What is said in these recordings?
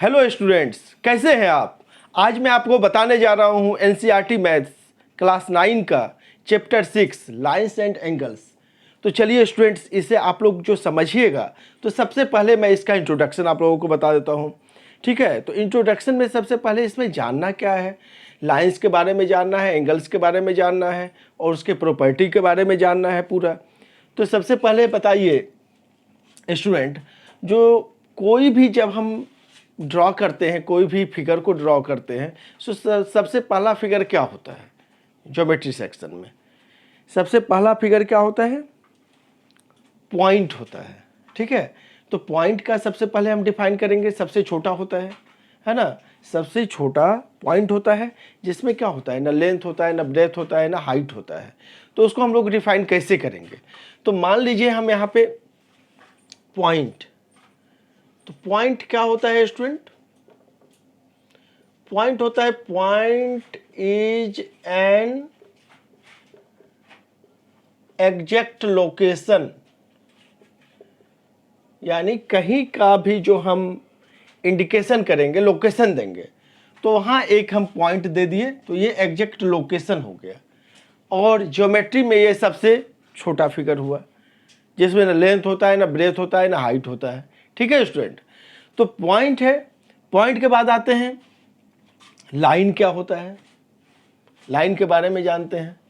Hello students, कैसे हैं आप। आज मैं आपको बताने जा रहा हूं एनसीईआरटी मैथ्स क्लास 9 का चैप्टर 6 लाइन्स एंड एंगल्स। तो चलिए स्टूडेंट्स, इसे आप लोग जो समझिएगा तो सबसे पहले मैं इसका इंट्रोडक्शन आप लोगों को बता देता हूं। ठीक है, तो इंट्रोडक्शन में सबसे पहले इसमें जानना क्या है, लाइन्स के बारे में जानना है, एंगल्स के बारे में जानना है और उसके प्रॉपर्टी के बारे में जानना है पूरा। तो सबसे पहले बताइए स्टूडेंट, जो कोई भी जब हम ड्रॉ करते हैं, कोई भी फिगर को ड्रॉ करते हैं तो सबसे पहला फिगर क्या होता है ज्योमेट्री सेक्शन में। सबसे पहला फिगर क्या होता है, पॉइंट होता है। ठीक है, तो पॉइंट का सबसे पहले हम डिफाइन करेंगे, सबसे छोटा होता है ना। सबसे छोटा पॉइंट होता है जिसमें क्या होता है, ना लेंथ होता है, ना ब्रेथ होता है, ना हाइट होता है। तो उसको हम लोग डिफाइन कैसे करेंगे, तो मान लीजिए हम यहाँ पे पॉइंट, तो पॉइंट क्या होता है स्टूडेंट, पॉइंट होता है, point is an exact location, यानी कहीं का भी जो हम इंडिकेशन करेंगे, लोकेशन देंगे, तो वहाँ एक हम पॉइंट दे दिए तो ये एग्जैक्ट लोकेशन हो गया। और ज्योमेट्री में ये सबसे छोटा फिगर हुआ जिसमें ना लेंथ होता है, ना ब्रेथ होता है, ना हाइट होता है। ठीक है स्टूडेंट, तो पॉइंट है। पॉइंट के बाद आते हैं लाइन। क्या होता है, लाइन के बारे में जानते हैं।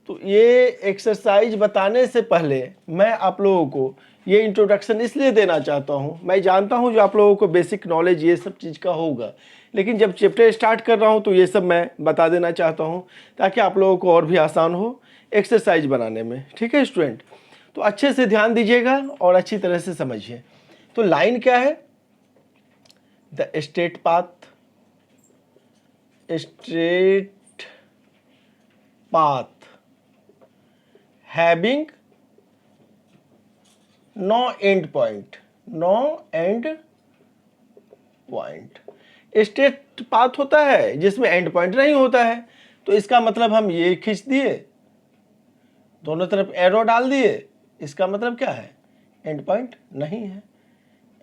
तो ये एक्सरसाइज बताने से पहले मैं आप लोगों को ये इंट्रोडक्शन इसलिए देना चाहता हूँ, मैं जानता हूँ जो आप लोगों को बेसिक नॉलेज ये सब चीज़ का होगा, लेकिन जब चैप्टर स्टार्ट कर रहा हूँ तो ये सब मैं बता देना चाहता हूँ ताकि आप लोगों को और भी आसान हो एक्सरसाइज बनाने में। ठीक है स्टूडेंट, तो अच्छे से ध्यान दीजिएगा और अच्छी तरह से समझिए। तो लाइन क्या है, the straight path, straight path having no end point, no end point. Straight path होता है जिसमें एंड पॉइंट नहीं होता है, तो इसका मतलब हम ये खींच दिए, दोनों तरफ एरो डाल दिए, इसका मतलब क्या है, एंड पॉइंट नहीं है।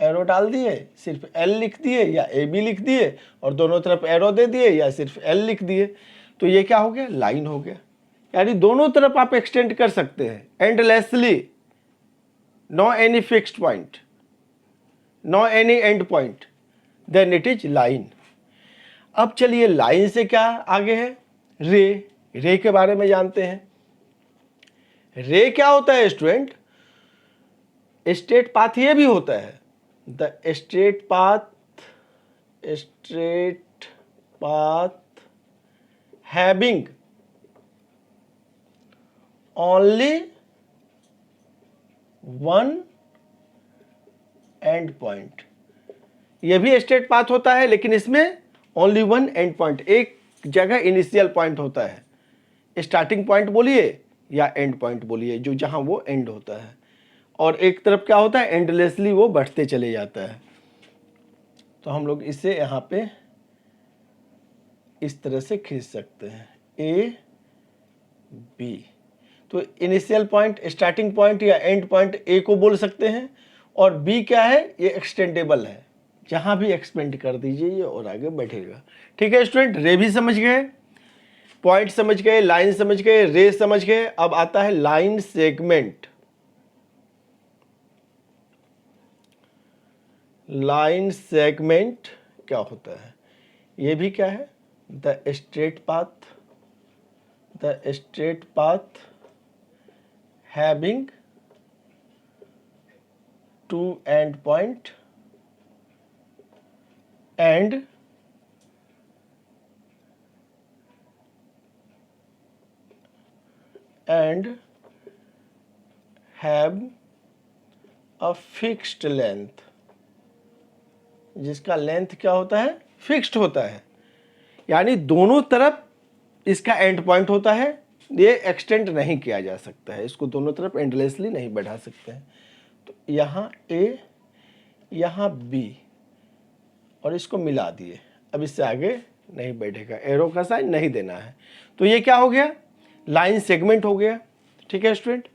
एरो डाल दिए, सिर्फ एल लिख दिए या ए बी लिख दिए और दोनों तरफ एरो दे दिए या सिर्फ एल लिख दिए, तो ये क्या हो गया, लाइन हो गया। यानी दोनों तरफ आप एक्सटेंड कर सकते हैं endlessly, no any fixed point, no any end point, then it is line. अब चलिए लाइन से क्या आगे है, रे। रे के बारे में जानते हैं। रे क्या होता है स्टूडेंट, स्ट्रेट पाथ ये भी होता है, the straight path, straight path having only one and point. यह भी स्ट्रेट पाथ होता है लेकिन इसमें ओनली वन एंड पॉइंट, एक जगह इनिशियल पॉइंट होता है, स्टार्टिंग पॉइंट बोलिए या एंड पॉइंट बोलिए, जो जहां वो एंड होता है, और एक तरफ क्या होता है, एंडलेसली वो बढ़ते चले जाता है। तो हम लोग इसे यहाँ पे इस तरह से खींच सकते हैं, ए बी। तो इनिशियल पॉइंट, स्टार्टिंग पॉइंट या एंड पॉइंट ए को बोल सकते हैं, और बी क्या है, ये एक्सटेंडेबल है, जहां भी एक्सपेंड कर दीजिए ये और आगे बढ़ेगा। ठीक है स्टूडेंट, रे भी समझ गए, पॉइंट समझ गए, लाइन समझ गए, रे समझ गए। अब आता है लाइन सेगमेंट। लाइन सेगमेंट क्या होता है, ये भी क्या है, the straight path, the straight path having two end point and have a fixed length, जिसका लेंथ क्या होता है, फिक्स्ड होता है, यानी दोनों तरफ इसका एंड पॉइंट होता है, ये एक्सटेंड नहीं किया जा सकता है, इसको दोनों तरफ एंडलेसली नहीं बढ़ा सकते हैं। तो यहाँ ए, यहाँ बी, और इसको मिला दिए, अब इससे आगे नहीं बढ़ेगा, एरो का साइन नहीं देना है, तो ये क्या हो गया, लाइन सेगमेंट हो गया। ठीक है स्टूडेंट,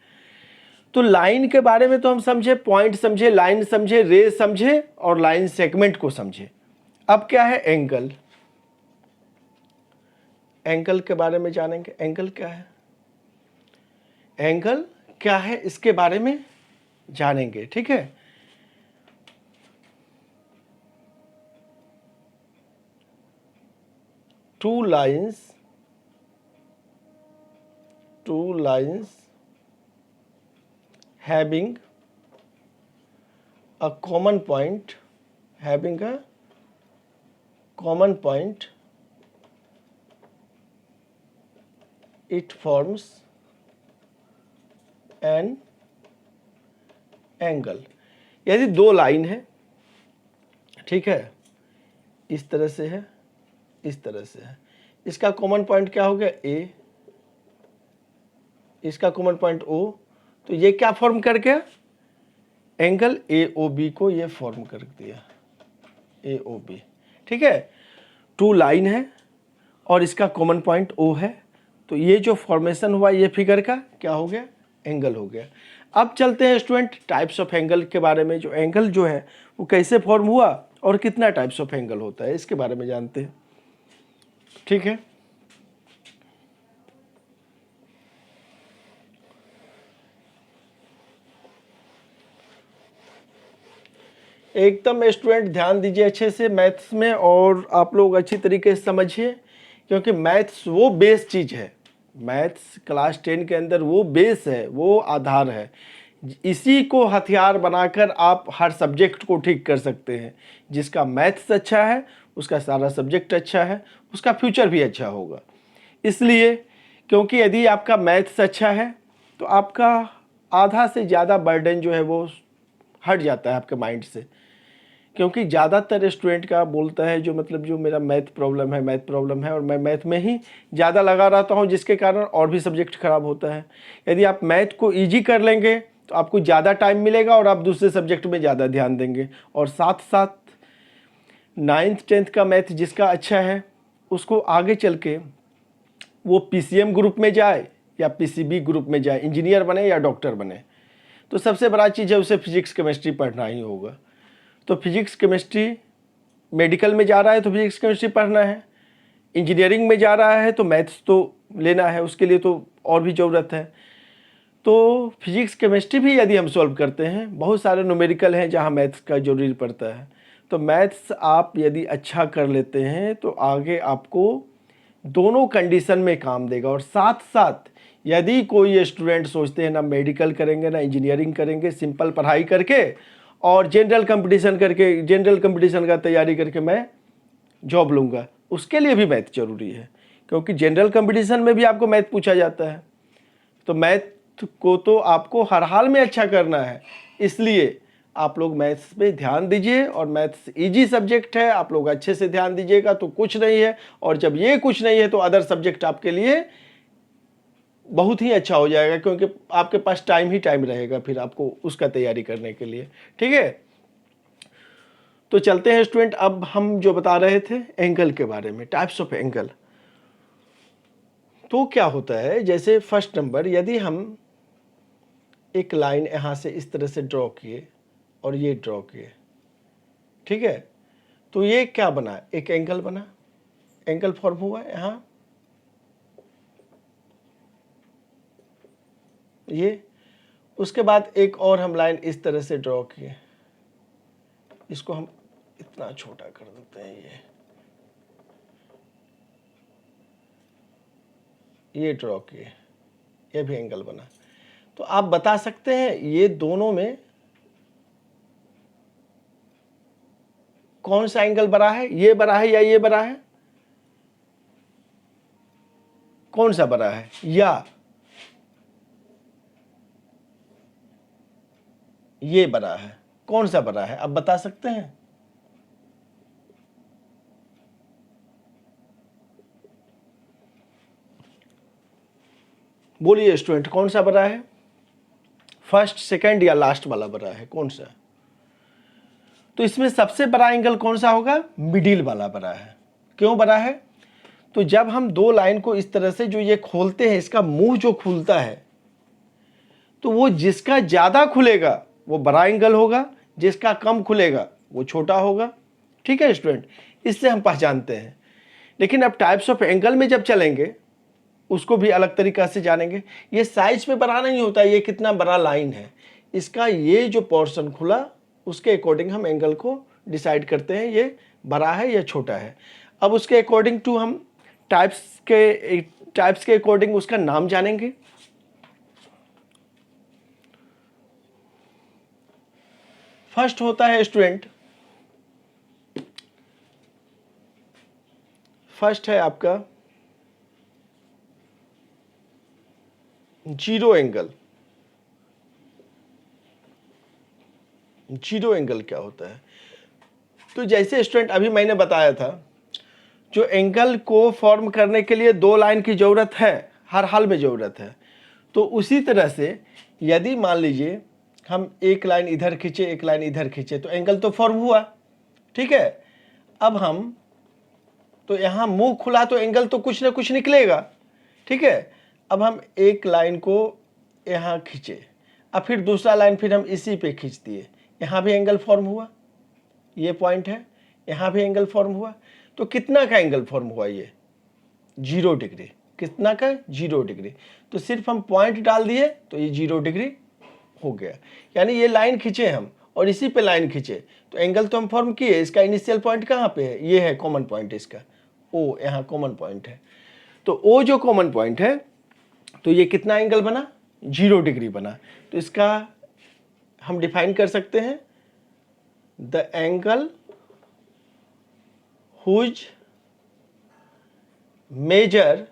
तो लाइन के बारे में तो हम समझे, पॉइंट समझे, लाइन समझे, रे समझे और लाइन सेगमेंट को समझे। अब क्या है एंगल। एंगल के बारे में जानेंगे। एंगल क्या है, एंगल क्या है इसके बारे में जानेंगे। ठीक है, two lines having a common point, it forms an angle। यदि दो लाइन है, ठीक है, इस तरह से है, इस तरह से है, इसका कॉमन पॉइंट क्या हो गया ए, इसका कॉमन पॉइंट ओ, तो ये क्या फॉर्म कर गया, एंगल ए ओ बी को ये फॉर्म कर दिया, ए ओ बी। ठीक है, टू लाइन है और इसका कॉमन पॉइंट ओ है, तो ये जो फॉर्मेशन हुआ ये फिगर का क्या हो गया, एंगल हो गया। अब चलते हैं स्टूडेंट टाइप्स ऑफ एंगल के बारे में। जो एंगल जो है वो कैसे फॉर्म हुआ और कितना टाइप्स ऑफ एंगल होता है इसके बारे में जानते हैं। ठीक है, एकदम स्टूडेंट ध्यान दीजिए अच्छे से मैथ्स में, और आप लोग अच्छी तरीके से समझिए, क्योंकि मैथ्स वो बेस चीज़ है। मैथ्स क्लास 10 के अंदर वो बेस है, वो आधार है। इसी को हथियार बनाकर आप हर सब्जेक्ट को ठीक कर सकते हैं। जिसका मैथ्स अच्छा है उसका सारा सब्जेक्ट अच्छा है, उसका फ्यूचर भी अच्छा होगा। इसलिए क्योंकि यदि आपका मैथ्स अच्छा है तो आपका आधा से ज़्यादा बर्डन जो है वो हट जाता है आपके माइंड से। क्योंकि ज़्यादातर स्टूडेंट का बोलता है जो मतलब जो मेरा मैथ प्रॉब्लम है और मैं मैथ में ही ज़्यादा लगा रहता हूँ, जिसके कारण और भी सब्जेक्ट खराब होता है। यदि आप मैथ को इजी कर लेंगे तो आपको ज़्यादा टाइम मिलेगा और आप दूसरे सब्जेक्ट में ज़्यादा ध्यान देंगे। और साथ साथ 9th 10th का मैथ जिसका अच्छा है उसको आगे चल के वो PCM ग्रुप में जाए या PCB ग्रुप में जाए, इंजीनियर बने या डॉक्टर बने, तो सबसे बड़ा चीज़ है उसे फिजिक्स केमिस्ट्री पढ़ना ही होगा। तो फिजिक्स केमिस्ट्री, मेडिकल में जा रहा है तो फिजिक्स केमिस्ट्री पढ़ना है, इंजीनियरिंग में जा रहा है तो मैथ्स तो लेना है, उसके लिए तो और भी ज़रूरत है। तो फिजिक्स केमिस्ट्री भी यदि हम सॉल्व करते हैं, बहुत सारे न्यूमेरिकल हैं जहाँ मैथ्स का जरूरी पड़ता है। तो मैथ्स आप यदि अच्छा कर लेते हैं तो आगे आपको दोनों कंडीशन में काम देगा। और साथ साथ यदि कोई स्टूडेंट सोचते हैं ना मेडिकल करेंगे ना इंजीनियरिंग करेंगे, सिंपल पढ़ाई करके और जनरल कंपटीशन का तैयारी करके मैं जॉब लूँगा, उसके लिए भी मैथ जरूरी है, क्योंकि जनरल कंपटीशन में भी आपको मैथ पूछा जाता है। तो मैथ को तो आपको हर हाल में अच्छा करना है, इसलिए आप लोग मैथ्स पे ध्यान दीजिए। और मैथ्स इजी सब्जेक्ट है, आप लोग अच्छे से ध्यान दीजिएगा तो कुछ नहीं है, और जब ये कुछ नहीं है तो अदर सब्जेक्ट आपके लिए बहुत ही अच्छा हो जाएगा, क्योंकि आपके पास टाइम ही टाइम रहेगा फिर आपको उसका तैयारी करने के लिए। ठीक है, तो चलते हैं स्टूडेंट, अब हम जो बता रहे थे एंगल के बारे में, टाइप्स ऑफ एंगल। तो क्या होता है, जैसे फर्स्ट नंबर, यदि हम एक लाइन यहाँ से इस तरह से ड्रॉ किए और ये ड्रॉ किए, ठीक है, तो ये क्या बना, एक एंगल बना, एंगल फॉर्म हुआ है यहाँ, ये। उसके बाद एक और हम लाइन इस तरह से ड्रॉ किए, इसको हम इतना छोटा कर देते हैं, ये ड्रॉ किए, ये भी एंगल बना। तो आप बता सकते हैं ये दोनों में कौन सा एंगल बड़ा है, ये बड़ा है या ये बड़ा है, कौन सा बड़ा है, या ये बड़ा है, कौन सा बड़ा है, आप बता सकते हैं। बोलिए स्टूडेंट, कौन सा बड़ा है, फर्स्ट सेकंड या लास्ट वाला बड़ा है, कौन सा। तो इसमें सबसे बड़ा एंगल कौन सा होगा, मिडिल वाला बड़ा है। क्यों बड़ा है, तो जब हम दो लाइन को इस तरह से जो ये खोलते हैं, इसका मुंह जो खुलता है, तो वो जिसका ज़्यादा खुलेगा वो बड़ा एंगल होगा, जिसका कम खुलेगा वो छोटा होगा। ठीक है स्टूडेंट, इससे हम पहचानते हैं। लेकिन अब टाइप्स ऑफ एंगल में जब चलेंगे उसको भी अलग तरीक़ा से जानेंगे। ये साइज पे बड़ा नहीं होता, ये कितना बड़ा लाइन है, इसका ये जो पोर्शन खुला उसके अकॉर्डिंग हम एंगल को डिसाइड करते हैं, ये बड़ा है या छोटा है। अब उसके अकॉर्डिंग टू हम टाइप्स के अकॉर्डिंग उसका नाम जानेंगे। फर्स्ट होता है स्टूडेंट, फर्स्ट है आपका जीरो एंगल। जीरो एंगल क्या होता है? तो जैसे स्टूडेंट अभी मैंने बताया था, जो एंगल को फॉर्म करने के लिए दो लाइन की ज़रूरत है, हर हाल में ज़रूरत है। तो उसी तरह से यदि मान लीजिए हम एक लाइन इधर खींचे, एक लाइन इधर खींचे, तो एंगल तो फॉर्म हुआ। ठीक है, अब हम तो यहाँ मुंह खुला तो एंगल तो कुछ ना कुछ निकलेगा। ठीक है, अब हम एक लाइन को यहाँ खींचे, अब फिर दूसरा लाइन फिर हम इसी पे खींच दिए, यहाँ भी एंगल फॉर्म हुआ, ये पॉइंट है, यहाँ भी एंगल फॉर्म हुआ। तो कितना का एंगल फॉर्म हुआ? ये 0 डिग्री। कितना का? 0 डिग्री। तो सिर्फ हम पॉइंट डाल दिए तो ये 0 डिग्री हो गया। यानी ये लाइन खींचे हम और इसी पे लाइन खींचे तो एंगल तो हम फॉर्म किए। इसका इनिशियल पॉइंट कहाँ पे है? ये है कॉमन पॉइंट, इसका ओ, यहाँ कॉमन पॉइंट है। तो ओ जो कॉमन पॉइंट है, तो ये कितना एंगल बना? 0 डिग्री बना। तो इसका हम डिफाइन कर सकते हैं, the angle whose measure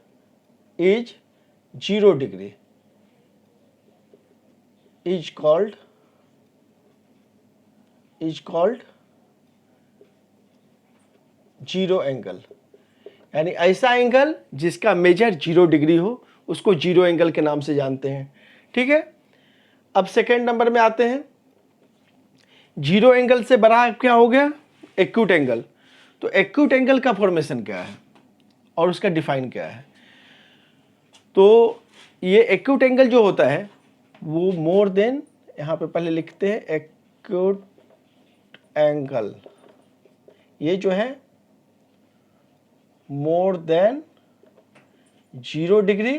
is 0 degree is called zero angle. यानी ऐसा एंगल जिसका मेजर 0 डिग्री हो उसको जीरो एंगल के नाम से जानते हैं। ठीक है, अब सेकेंड नंबर में आते हैं। जीरो एंगल से बड़ा क्या हो गया? Acute angle. तो एक्यूट एंगल का फॉर्मेशन क्या है और उसका डिफाइन क्या है? तो ये एक्यूट एंगल जो होता है वो मोर देन, यहाँ पे पहले लिखते हैं एक्यूट एंगल, ये जो है more than 0 degree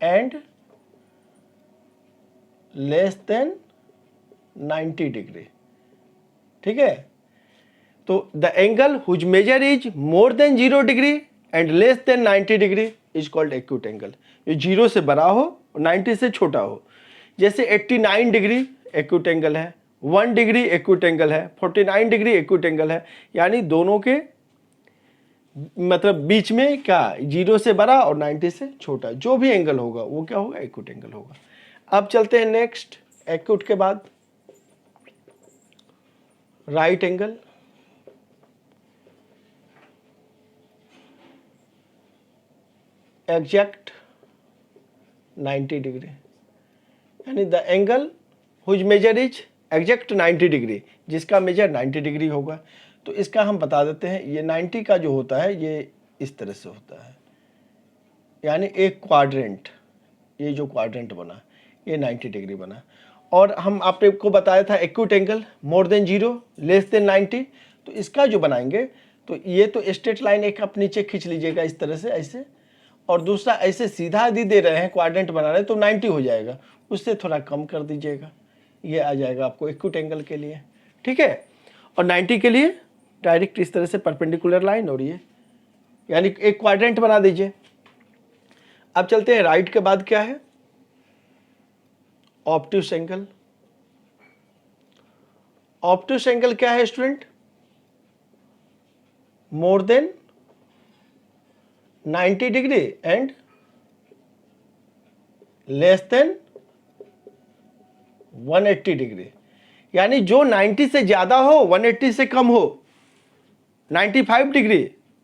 and less than 90 degree. ठीक है, तो the angle whose measure is more than 0 degree and less than 90 degree is called acute angle. ये 0 से बड़ा हो और 90 से छोटा हो। जैसे 89 डिग्री एक्यूट एंगल है, 1 डिग्री एक्यूट एंगल है, 49 डिग्री एक्यूट एंगल है। यानी दोनों के मतलब बीच में क्या, 0 से बड़ा और 90 से छोटा जो भी एंगल होगा वो क्या होगा? एक्यूट एंगल होगा। अब चलते हैं नेक्स्ट, एक्यूट के बाद राइट एंगल। एग्जैक्ट 90 डिग्री, यानी the angle whose measure is exact 90 degree, जिसका मेजर 90 डिग्री होगा। तो इसका हम बता देते हैं, ये 90 का जो होता है ये इस तरह से होता है, यानी एक क्वाड्रेंट, ये जो क्वाड्रेंट बना ये 90 डिग्री बना। और हम आपको बताया था एक्यूट एंगल मोर देन 0 लेस देन 90। तो इसका जो बनाएंगे तो ये तो स्ट्रेट लाइन एक आप नीचे खींच लीजिएगा इस तरह से ऐसे, और दूसरा ऐसे सीधा यदि दे रहे हैं क्वाड्रेंट बना रहे हैं तो 90 हो जाएगा, उससे थोड़ा कम कर दीजिएगा, ये आ जाएगा आपको एक्यूट एंगल के लिए। ठीक है, और 90 के लिए डायरेक्ट इस तरह से परपेंडिकुलर लाइन और ये, यानी एक क्वाड्रेंट बना दीजिए। अब चलते हैं राइट के बाद क्या है? Obtuse angle. ऑब्ट्यूस एंगल क्या है student? More than 90 degree and less then 180 degree. यानी जो 90 से ज्यादा हो, 180 से कम हो, 95 डिग्री,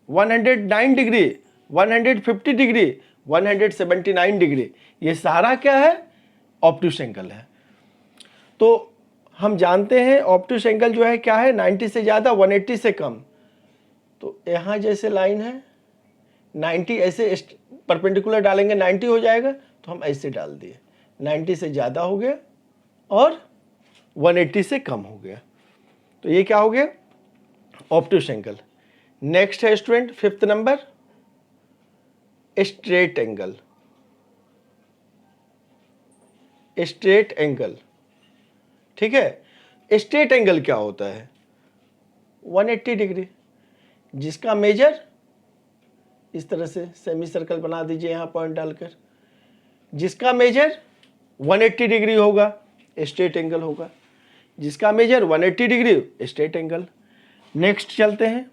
109 डिग्री, 150 डिग्री, 179 डिग्री, ये सारा क्या है? ऑब्ट्यूस एंगल है। तो हम जानते हैं ऑब्ट्यूस एंगल जो है क्या है? 90 से ज़्यादा, 180 से कम। तो यहाँ जैसे लाइन है 90, ऐसे परपेंडिकुलर डालेंगे 90 हो जाएगा, तो हम ऐसे डाल दिए 90 से ज़्यादा हो गया और 180 से कम हो गया। तो ये क्या हो गया? ऑब्टूस एंगल। नेक्स्ट है student 5th number, straight angle. Straight angle, ठीक है। स्ट्रेट एंगल क्या होता है? 180 डिग्री, जिसका मेजर इस तरह से सेमी सर्कल बना दीजिए यहाँ पॉइंट डालकर, जिसका मेजर 180 डिग्री होगा स्ट्रेट एंगल होगा, जिसका measure 180 degree straight angle. Next चलते हैं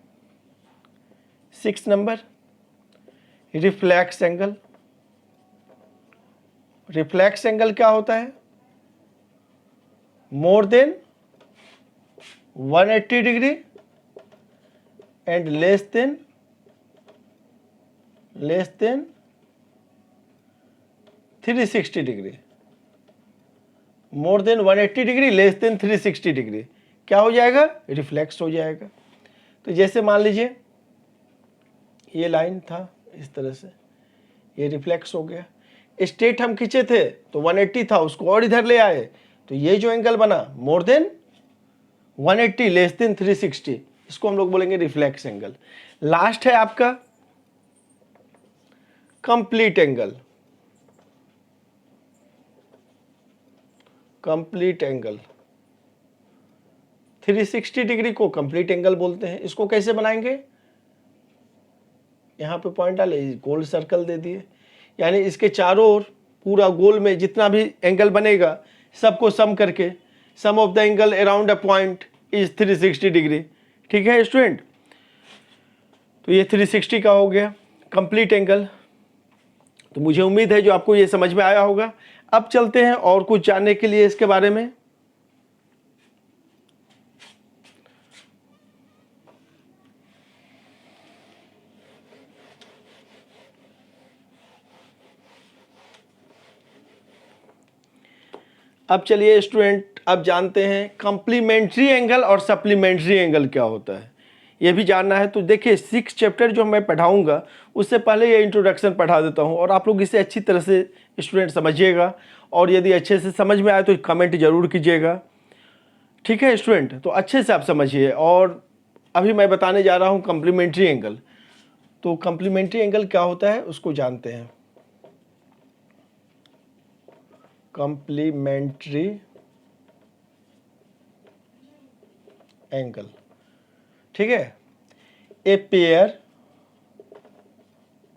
6 number, reflex angle. Reflex angle क्या होता है? More than 180 degree and less than 360 degree. More than 180 degree, less than 360 degree क्या हो जाएगा? रिफ्लेक्स हो जाएगा। तो जैसे मान लीजिए ये लाइन था इस तरह से, ये रिफ्लेक्स हो गया। स्ट्रेट हम खींचे थे तो 180 था, उसको और इधर ले आए तो ये जो एंगल बना मोर देन 180 लेस देन 360, इसको हम लोग बोलेंगे रिफ्लेक्स एंगल। लास्ट है आपका complete angle. Complete angle 360 degree को कंप्लीट एंगल बोलते हैं। इसको कैसे बनाएंगे? यहाँ पे पॉइंट डाले, गोल सर्कल दे दिए, यानी इसके चारों ओर पूरा गोल में जितना भी एंगल बनेगा सबको सम करके sum of the angle around a point is 360 degree. ठीक है स्टूडेंट, तो ये 360 का हो गया कंप्लीट एंगल। तो मुझे उम्मीद है जो आपको ये समझ में आया होगा। अब चलते हैं और कुछ जानने के लिए इसके बारे में। अब चलिए स्टूडेंट, अब जानते हैं कंप्लीमेंट्री एंगल और सप्लीमेंट्री एंगल क्या होता है, ये भी जानना है। तो देखिए 6 चैप्टर जो मैं पढ़ाऊंगा उससे पहले ये इंट्रोडक्शन पढ़ा देता हूँ और आप लोग इसे अच्छी तरह से स्टूडेंट समझिएगा, और यदि अच्छे से समझ में आए तो कमेंट जरूर कीजिएगा। ठीक है स्टूडेंट, तो अच्छे से आप समझिए। और अभी मैं बताने जा रहा हूँ कंप्लीमेंट्री एंगल। तो कंप्लीमेंट्री एंगल क्या होता है उसको जानते हैं। कंप्लीमेंट्री एंगल, ठीक है, ए pair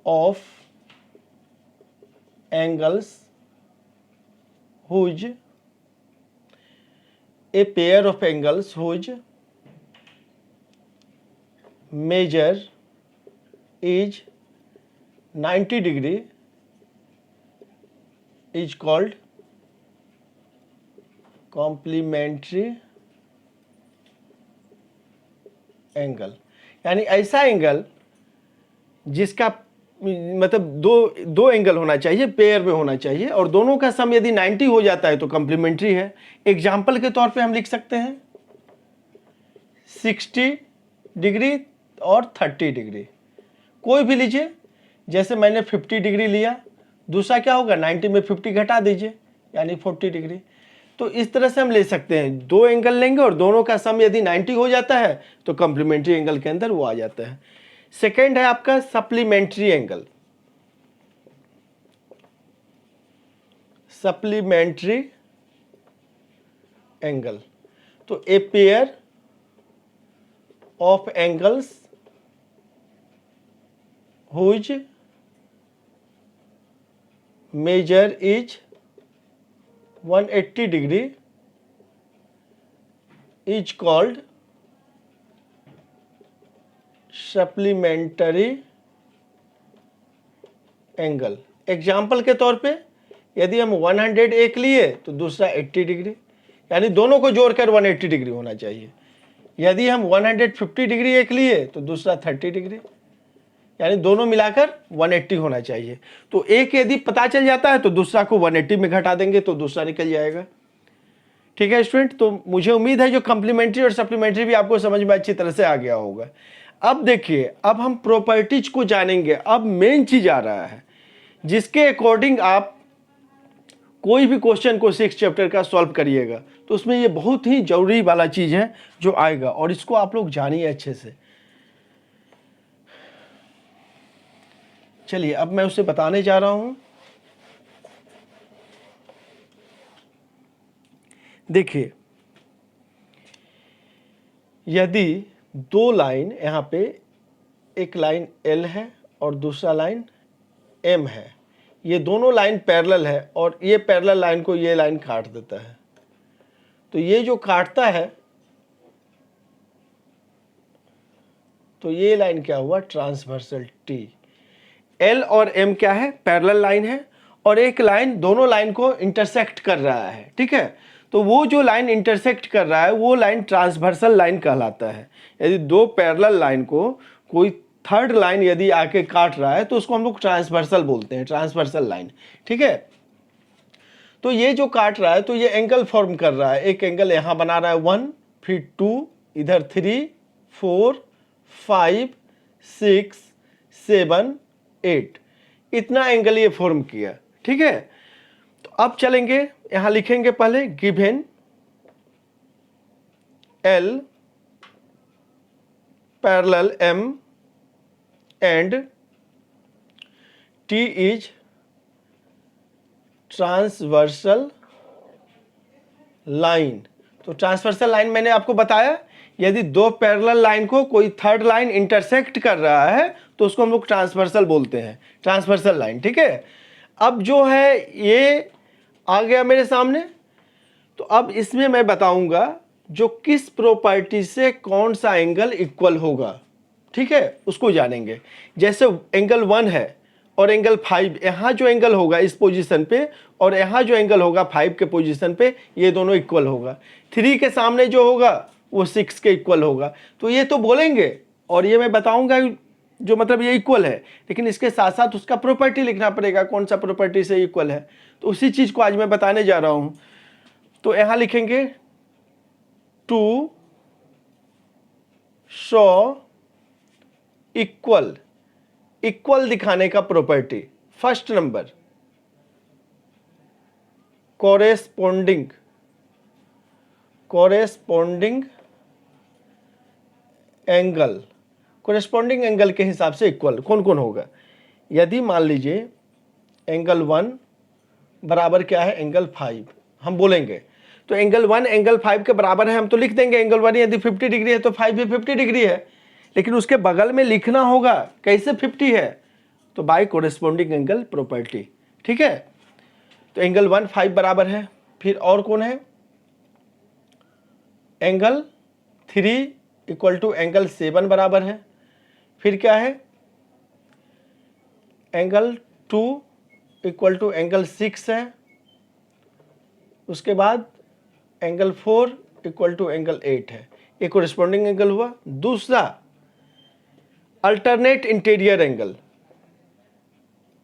of angles whose a pair of angles whose measure is 90 degree is called complementary angle. यानी ऐसा एंगल जिसका मतलब दो एंगल होना चाहिए, पेयर में होना चाहिए, और दोनों का सम यदि 90 हो जाता है तो कॉम्प्लीमेंट्री है। एग्जाम्पल के तौर पे हम लिख सकते हैं 60 डिग्री और 30 डिग्री, कोई भी लीजिए। जैसे मैंने 50 डिग्री लिया, दूसरा क्या होगा 90 में 50 घटा दीजिए यानी 40 डिग्री। तो इस तरह से हम ले सकते हैं, दो एंगल लेंगे और दोनों का सम यदि 90 हो जाता है तो कॉम्प्लीमेंट्री एंगल के अंदर वो आ जाता है। सेकेंड है आपका सप्लीमेंट्री एंगल। सप्लीमेंट्री एंगल, तो a pair of angles whose measure is 180 degree is called supplementary angle. Example के तौर पे यदि हम 101 लिए तो दूसरा 80 डिग्री, यानी दोनों को जोड़कर 180 डिग्री होना चाहिए। यदि हम 150 डिग्री एक लिए तो दूसरा 30 डिग्री, यानी दोनों मिलाकर 180 होना चाहिए। तो एक यदि पता चल जाता है तो दूसरा को 180 में घटा देंगे तो दूसरा निकल जाएगा। ठीक है स्टूडेंट, तो मुझे उम्मीद है जो कॉम्प्लीमेंट्री और सप्लीमेंट्री भी आपको समझ में अच्छी तरह से आ गया होगा। अब देखिए, अब हम प्रॉपर्टीज को जानेंगे। अब मेन चीज आ रहा है जिसके अकॉर्डिंग आप कोई भी क्वेश्चन को 6 चैप्टर का सॉल्व करिएगा तो उसमें ये बहुत ही जरूरी वाला चीज़ है जो आएगा, और इसको आप लोग जानिए अच्छे से। चलिए अब मैं उसे बताने जा रहा हूँ। देखिए, यदि दो लाइन, यहाँ पे एक लाइन L है और दूसरा लाइन M है, ये दोनों लाइन पैरेलल है और ये पैरेलल लाइन को ये लाइन काट देता है, तो ये जो काटता है तो ये लाइन क्या हुआ, ट्रांसवर्सल T। L और M क्या है, पैरेलल लाइन है, और एक लाइन दोनों लाइन को इंटरसेक्ट कर रहा है, ठीक है। तो वो जो लाइन इंटरसेक्ट कर रहा है वो लाइन ट्रांसवर्सल लाइन कहलाता है। यदि दो पैरेलल लाइन को कोई थर्ड लाइन यदि आके काट रहा है तो उसको हम लोग ट्रांसवर्सल बोलते हैं, ट्रांसवर्सल लाइन, ठीक है। तो ये जो काट रहा है तो ये एंगल फॉर्म कर रहा है, एक एंगल यहाँ बना रहा है 1, फिर 2, इधर 3, 4, 5, 6, 7, 8, इतना एंगल ये फॉर्म किया, ठीक है। तो अब चलेंगे, यहां लिखेंगे पहले given L parallel M and T is transversal line. तो ट्रांसवर्सल लाइन मैंने आपको बताया, यदि दो पैरेलल लाइन को कोई थर्ड लाइन इंटरसेक्ट कर रहा है तो उसको हम लोग ट्रांसवर्सल बोलते हैं, ट्रांसवर्सल लाइन, ठीक है। अब जो है ये आ गया मेरे सामने, तो अब इसमें मैं बताऊंगा जो किस प्रॉपर्टी से कौन सा एंगल इक्वल होगा, ठीक है, उसको जानेंगे। जैसे एंगल 1 है और एंगल 5, यहाँ जो एंगल होगा इस पोजीशन पे और यहाँ जो एंगल होगा 5 के पोजीशन पे, ये दोनों इक्वल होगा। 3 के सामने जो होगा वो 6 के इक्वल होगा। तो ये तो बोलेंगे और ये मैं बताऊंगा जो मतलब ये इक्वल है, लेकिन इसके साथ साथ उसका प्रॉपर्टी लिखना पड़ेगा, कौन सा प्रॉपर्टी से इक्वल है। तो उसी चीज़ को आज मैं बताने जा रहा हूँ। तो यहाँ लिखेंगे टू शो इक्वल, इक्वल दिखाने का property, first number corresponding, corresponding angle, corresponding angle के हिसाब से इक्वल कौन कौन होगा। यदि मान लीजिए एंगल 1 बराबर क्या है, एंगल 5, हम बोलेंगे तो एंगल 1 एंगल 5 के बराबर है, हम तो लिख देंगे एंगल 1 यदि 50 डिग्री है तो 5 भी 50 डिग्री है, लेकिन उसके बगल में लिखना होगा कैसे 50 है, तो बाय कोरेस्पोंडिंग एंगल प्रॉपर्टी, ठीक है। तो एंगल 1 5 बराबर है, फिर और कौन है, एंगल 3 इक्वल टू एंगल 7 बराबर है, फिर क्या है, एंगल 2 इक्वल टू एंगल 6 है, उसके बाद एंगल 4 इक्वल टू एंगल 8 है, ये कोरेस्पोंडिंग एंगल हुआ। दूसरा alternate interior angle,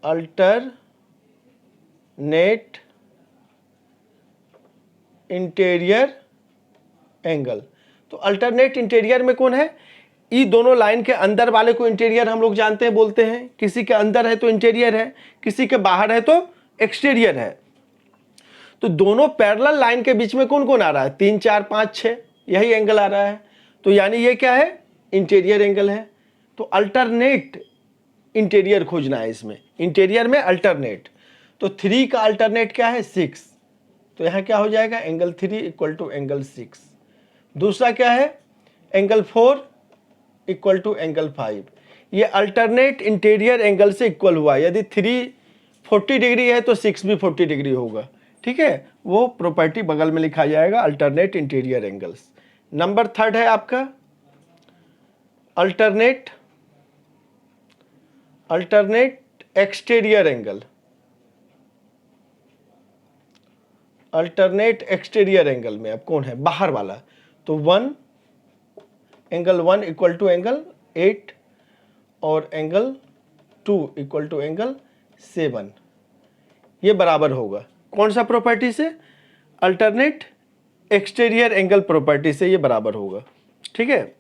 alternate interior angle. तो अल्टरनेट इंटीरियर में कौन है, ये दोनों लाइन के अंदर वाले को इंटीरियर हम लोग जानते हैं, बोलते हैं, किसी के अंदर है तो इंटीरियर है, किसी के बाहर है तो एक्सटीरियर है। तो दोनों पैरेलल लाइन के बीच में कौन कौन आ रहा है, 3 4 5 6, यही एंगल आ रहा है, तो यानी ये क्या है, इंटीरियर एंगल है। तो अल्टरनेट इंटीरियर खोजना है इसमें, इंटीरियर में अल्टरनेट। तो 3 का अल्टरनेट क्या है, 6, तो यहाँ क्या हो जाएगा, एंगल 3 इक्वल टू एंगल 6। दूसरा क्या है, एंगल 4 इक्वल टू एंगल 5, ये अल्टरनेट इंटीरियर एंगल से इक्वल हुआ। यदि 3 40 डिग्री है तो 6 भी 40 डिग्री होगा, ठीक है, वो प्रॉपर्टी बगल में लिखा जाएगा, अल्टरनेट इंटीरियर एंगल्स। नंबर 3 है आपका alternate, alternate exterior angle, alternate exterior angle में अब कौन है, बाहर वाला। तो 1 एंगल 1 इक्वल टू एंगल 8 और एंगल 2 इक्वल टू एंगल 7, ये बराबर होगा कौन सा प्रॉपर्टी से, अल्टरनेट एक्सटीरियर एंगल प्रॉपर्टी से ये बराबर होगा, ठीक है।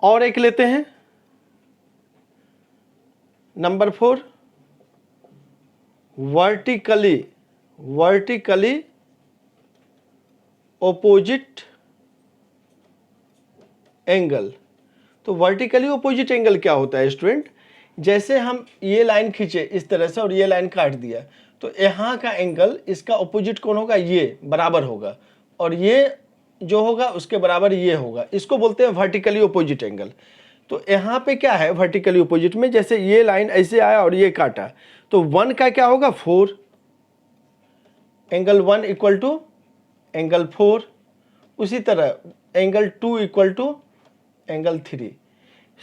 और एक लेते हैं number 4 vertically vertically opposite angle. तो वर्टिकली ओपोजिट एंगल क्या होता है स्टूडेंट? जैसे हम ये लाइन खींचे इस तरह से और ये लाइन काट दिया, तो यहाँ का एंगल इसका ओपोजिट कौन होगा? ये बराबर होगा, और ये जो होगा उसके बराबर ये होगा। इसको बोलते हैं वर्टिकली ओपोजिट एंगल। तो यहाँ पे क्या है वर्टिकली ओपोजिट में? जैसे ये लाइन ऐसे आया और ये काटा, तो 1 का क्या होगा? 4। Angle 1 equal to angle 4। उसी तरह angle 2 equal to angle 3।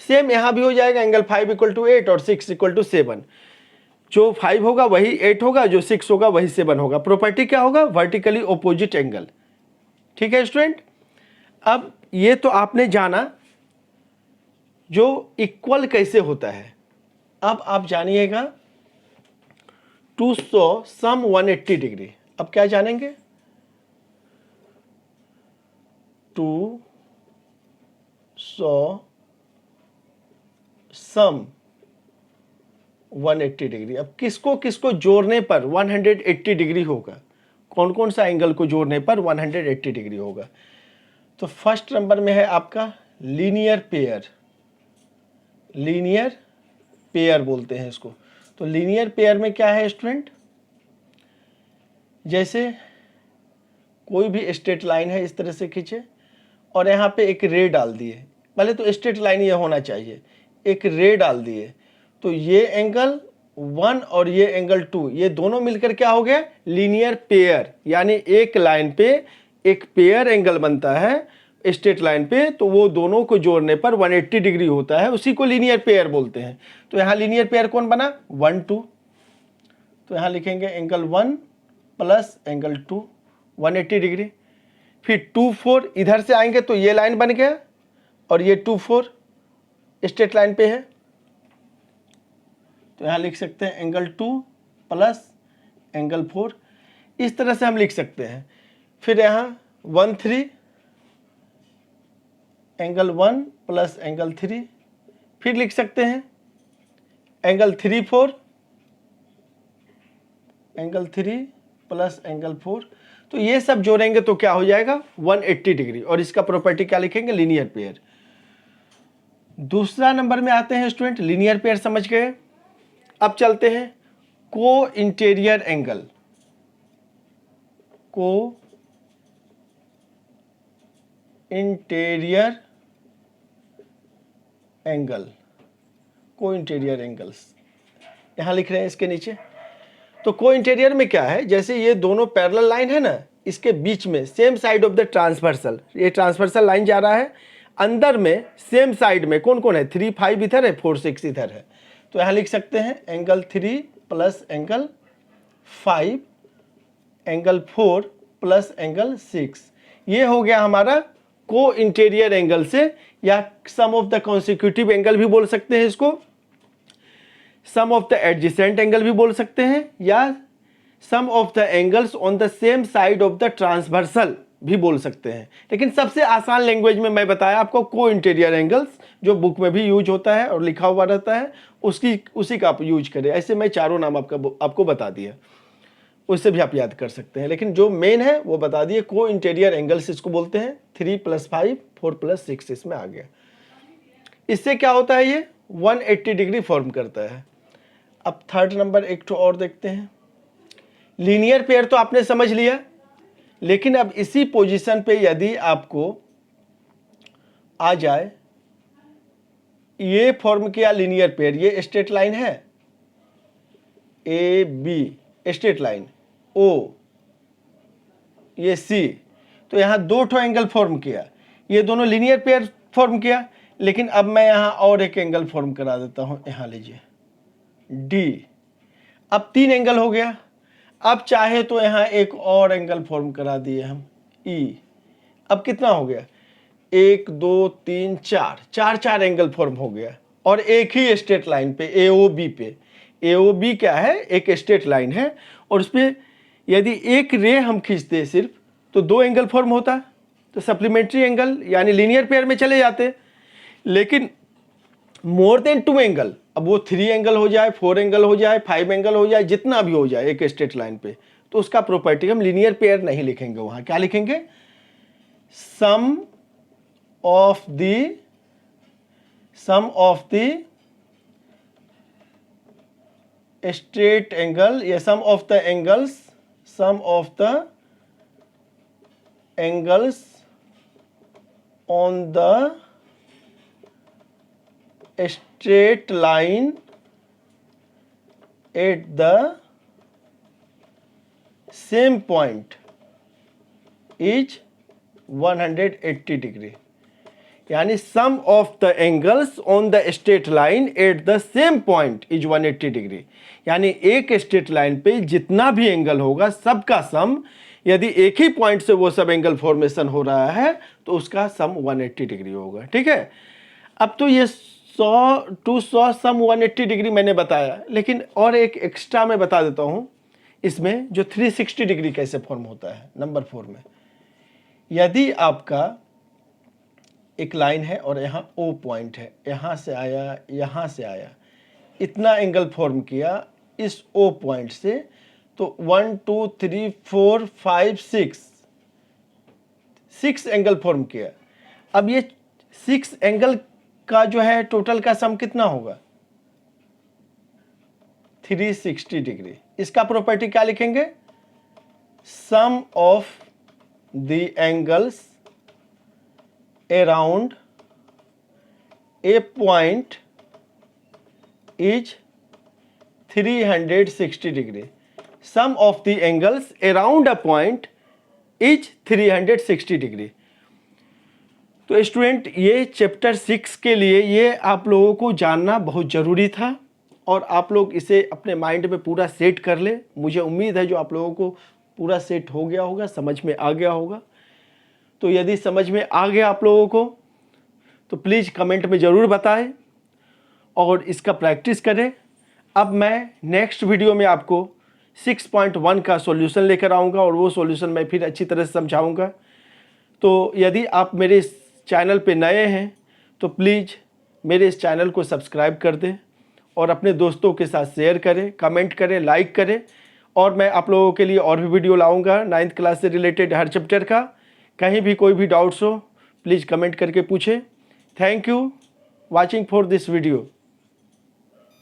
Same यहाँ भी हो जाएगा, एंगल 5 इक्वल टू 8 और 6 इक्वल टू 7। जो 5 होगा वही 8 होगा, जो 6 होगा वही 7 होगा। प्रॉपर्टी क्या होगा? Vertically opposite angle. ठीक है स्टूडेंट। अब ये तो आपने जाना जो इक्वल कैसे होता है। अब आप जानिएगा टू सम 180 डिग्री। अब क्या जानेंगे? To sum 180 degree. अब किसको किसको जोड़ने पर 180 डिग्री होगा? कौन कौन सा एंगल को जोड़ने पर 180 डिग्री होगा? तो फर्स्ट नंबर में है आपका लीनियर पेयर। लीनियर पेयर बोलते हैं इसको। तो लीनियर पेयर में क्या है स्टूडेंट? जैसे कोई भी स्ट्रेट लाइन है, इस तरह से खींचे और यहाँ पे एक रे डाल दिए। पहले तो स्ट्रेट लाइन ये होना चाहिए, एक रे डाल दिए, तो ये एंगल 1 और ये एंगल 2, ये दोनों मिलकर क्या हो गया? Linear pair. यानी एक लाइन पे एक पेयर एंगल बनता है स्ट्रेट लाइन पे, तो वो दोनों को जोड़ने पर 180 डिग्री होता है, उसी को लीनियर पेयर बोलते हैं। तो यहाँ लीनियर पेयर कौन बना? 1 2। तो यहाँ लिखेंगे एंगल 1 प्लस एंगल 2 180 डिग्री। फिर 2 4 इधर से आएंगे तो ये लाइन बन गया, और ये 2 4 स्ट्रेट लाइन पे है, तो यहाँ लिख सकते हैं एंगल 2 प्लस एंगल 4। इस तरह से हम लिख सकते हैं। फिर यहाँ 1 3 एंगल 1 प्लस एंगल 3। फिर लिख सकते हैं एंगल 3 4 एंगल 3 प्लस एंगल 4। तो ये सब जोड़ेंगे तो क्या हो जाएगा? 180 डिग्री। और इसका प्रॉपर्टी क्या लिखेंगे? Linear pair. दूसरा नंबर में आते हैं स्टूडेंट, लीनियर पेयर समझ गए। अब चलते हैं को इंटीरियर एंगल। को इंटीरियर एंगल, को इंटीरियर एंगल्स यहां लिख रहे हैं इसके नीचे। तो को इंटीरियर में क्या है? जैसे ये दोनों पैरेलल लाइन है ना, इसके बीच में same side of the transversal, ये ट्रांसवर्सल लाइन जा रहा है, अंदर में सेम साइड में कौन कौन है? 3 5 इधर है, 4 6 इधर है। तो यहाँ लिख सकते हैं angle 3 plus angle 5 angle 4 plus angle 6। ये हो गया हमारा को इंटीरियर एंगल से, या sum of the consecutive angle भी बोल सकते हैं इसको, sum of the adjacent angle भी बोल सकते हैं, या sum of the angles on the same side of the transversal भी बोल सकते हैं। लेकिन सबसे आसान लैंग्वेज में मैं बताया आपको को इंटीरियर एंगल्स, जो बुक में भी यूज होता है और लिखा हुआ रहता है, उसी का आप यूज करें। ऐसे मैं चारों नाम आपको बता दिया, उससे भी आप याद कर सकते हैं, लेकिन जो मेन है वो बता दिए। को इंटीरियर एंगल्स इसको बोलते हैं। 3 + 5 4 + 6 इसमें आ गया। इससे क्या होता है? ये 180 डिग्री फॉर्म करता है। अब थर्ड नंबर एक तो और देखते हैं। लीनियर पेयर तो आपने समझ लिया, लेकिन अब इसी पोजीशन पे यदि आपको आ जाए, ये फॉर्म किया लीनियर पेयर, ये स्ट्रेट लाइन है ए बी, स्ट्रेट लाइन ओ, ये सी, तो यहाँ 2 ठो एंगल फॉर्म किया, ये दोनों लीनियर पेयर फॉर्म किया। लेकिन अब मैं यहाँ और एक एंगल फॉर्म करा देता हूँ, यहाँ लीजिए डी। अब 3 एंगल हो गया। अब चाहे तो यहाँ एक और एंगल फॉर्म करा दिए हम ई। अब कितना हो गया? 1 2 3 4 एंगल फॉर्म हो गया, और एक ही स्ट्रेट लाइन पे AOB पे। AOB क्या है? एक स्ट्रेट लाइन है, और उस पर यदि एक रे हम खींचते सिर्फ तो 2 एंगल फॉर्म होता, तो सप्लीमेंट्री एंगल यानी लीनियर पेयर में चले जाते। लेकिन मोर देन 2 एंगल, अब वो 3 एंगल हो जाए, 4 एंगल हो जाए, 5 एंगल हो जाए, जितना भी हो जाए एक स्ट्रेट लाइन पे, तो उसका प्रॉपर्टी हम लीनियर पेयर नहीं लिखेंगे वहाँ, क्या लिखेंगे? Sum of the straight angle या sum of the angles on the straight line at the same point is 180 degree. यानी sum of the angles on the straight line at the same point is 180 degree. यानी एक straight line पे जितना भी angle होगा सबका सम, यदि एक ही पॉइंट से वो सब एंगल फॉर्मेशन हो रहा है तो उसका सम 180 डिग्री होगा। ठीक है, अब तो ये 100 to 100 सम 180 डिग्री मैंने बताया, लेकिन और एक एक्स्ट्रा मैं बता देता हूँ इसमें, जो 360 डिग्री कैसे फॉर्म होता है। नंबर 4 में यदि आपका एक लाइन है और यहाँ O पॉइंट है, यहाँ से आया, इतना एंगल फॉर्म किया इस O पॉइंट से, तो 1 2 3 4 5 6 एंगल फॉर्म किया। अब ये 6 एंगल का जो है टोटल का सम कितना होगा? 360 डिग्री। इसका प्रॉपर्टी क्या लिखेंगे? Sum of the angles around a point is 360 degree. Sum of the angles around a point is 360 degree. तो स्टूडेंट, ये चैप्टर 6 के लिए ये आप लोगों को जानना बहुत ज़रूरी था और आप लोग इसे अपने माइंड में पूरा सेट कर ले। मुझे उम्मीद है जो आप लोगों को पूरा सेट हो गया होगा, समझ में आ गया होगा। तो यदि समझ में आ गया आप लोगों को तो प्लीज़ कमेंट में ज़रूर बताएं और इसका प्रैक्टिस करें। अब मैं नेक्स्ट वीडियो में आपको 6.1 का सॉल्यूशन लेकर आऊँगा और वो सॉल्यूशन मैं फिर अच्छी तरह से समझाऊँगा। तो यदि आप मेरे इस चैनल पे नए हैं तो प्लीज़ मेरे इस चैनल को सब्सक्राइब कर दें और अपने दोस्तों के साथ शेयर करें, कमेंट करें, लाइक करें। और मैं आप लोगों के लिए और भी वीडियो लाऊंगा 9th क्लास से रिलेटेड हर चैप्टर का। कहीं भी कोई भी डाउट्स हो प्लीज़ कमेंट करके पूछें। Thank you watching for this video.